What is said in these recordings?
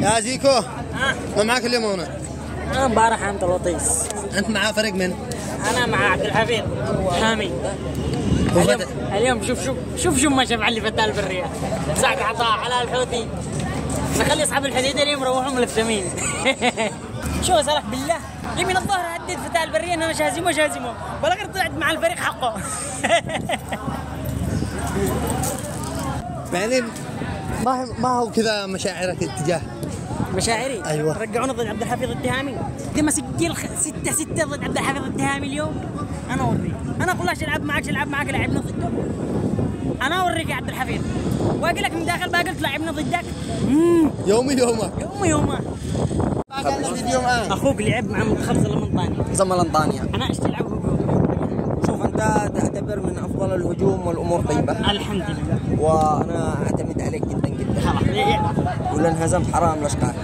يا زيكو ما معك اليوم هنا؟ أنا امبارح عند الوطيس. أنت مع فريق من؟ أنا مع عبد الحفيظ حامي. اليوم شوف ما شاف علي فتاة البرية ساق عطاء على الحوثي. نخلي أصحاب الحديدة اليوم يروحوا ملثمين. شو أسألك بالله من الظهر هديت فتاة البرية إن أنا شازمه ولا غير طلعت مع الفريق حقه. يعني ما هو كذا مشاعرك اتجاه؟ مشاعري؟ ايوه رجعونا ضد عبد الحفيظ التهامي. لما سجل 6-6 ضد عبد الحفيظ التهامي اليوم انا اوريك. انا اقول لك العب معك لعبنا ضده. انا اوريك يا عبد الحفيظ واقول لك من داخل باقي قلت لعبنا ضدك. يومك فيديو معاه اخوك لعب مع منتخب زملنطانيا. انا اشتي العب هجوم. شوف انت تعتبر من افضل الهجوم والامور طيبه. الحمد لله. وانا اعتمد عليك جدا خلاص. ولا انهزمت حرام لاشقاك.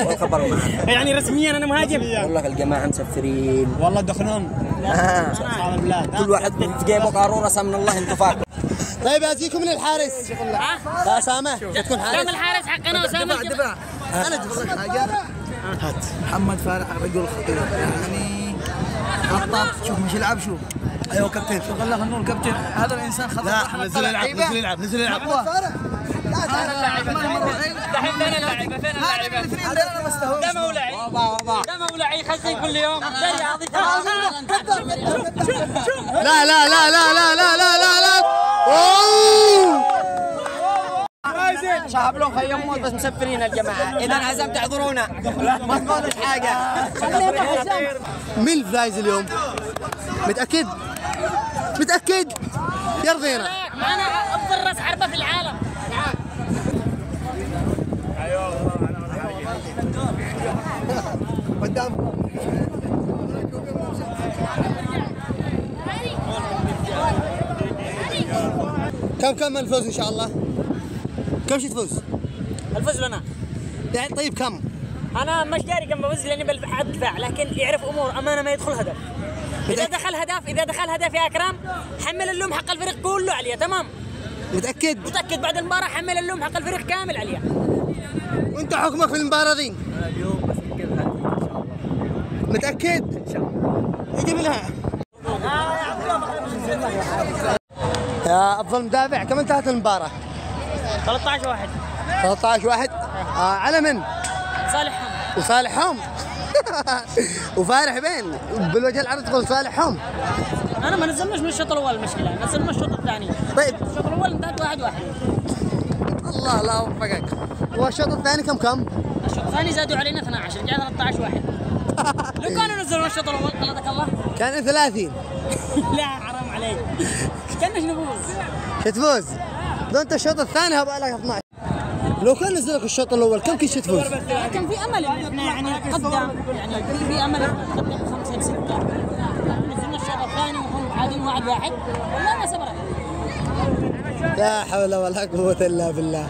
والخبر معك. يعني رسميا انا مهاجم. والله الجماعه مسفرين. والله دخنون. كل واحد في جيبه قاروره سمن الله انتوا فاكر. طيب ازيكم من الحارس. لا اسامه تكون حارس. سام الحارس حقنا اسامه. دفاع. انا اجيب لك حاجه. هات محمد فارح رجل خطير يعني. خطط شوف مش يلعب شوف. ايوه كابتن شوف الله خلوه الكابتن هذا الانسان خطر. لا نزل يلعب فين اللاعب؟ ده مولعي خزي كل يوم. لا لا لا لا لا لا لا لا لا. شعب لهم خيموت بس مسفرين الجماعه. اذا انهزمت اعذرونا ما تقولش حاجه. مين الفايز اليوم؟ متأكد؟ يرضينا. انا افضل راس حربه في العالم. كم الفوز ان شاء الله؟ كم شي تفوز؟ الفوز لنا. يعني طيب كم؟ انا مش داري كم بفوز لاني بلعب دفاع لكن يعرف امور امانه ما يدخل هدف. اذا دخل هدف يا اكرام حمل اللوم حق الفريق كله عليه. تمام؟ متأكد بعد المباراه حمل اللوم حق الفريق كامل عليه. وانت حكمك في المباراة دي؟ انا اليوم بس كذا ان شاء الله. متأكد؟ ان شاء الله. يجي منها. يا افضل مدافع كم انتهت المباراة؟ 13-1. 13-1. على من؟ صالح حم. وفارح بين بالوجه العرض تقول صالح حم. انا ما نزلناش من الشوط الاول المشكله، نزلنا الشوط الثاني. طيب الشوط الاول انتهت 1-1. الله لا وفقك. والشوط الثاني كم؟ الشوط الثاني زادوا علينا 12 رجع 13-1. لو كانوا نزلوا الشوط الاول قلدك الله كان 30. لا حرام عليك. كناش نفوز. تفوز؟ لو انت الشوط الثاني هبقى لك 12. لو كان نزلك الشوط الاول كم كنت تفوز؟ كان في امل ان احنا يعني نتقدم، يعني في امل نتقدم 5-6. نزلنا الشوط الثاني وهم عادين 1-1 ولا ما صبرنا. لا حول ولا قوة الا بالله.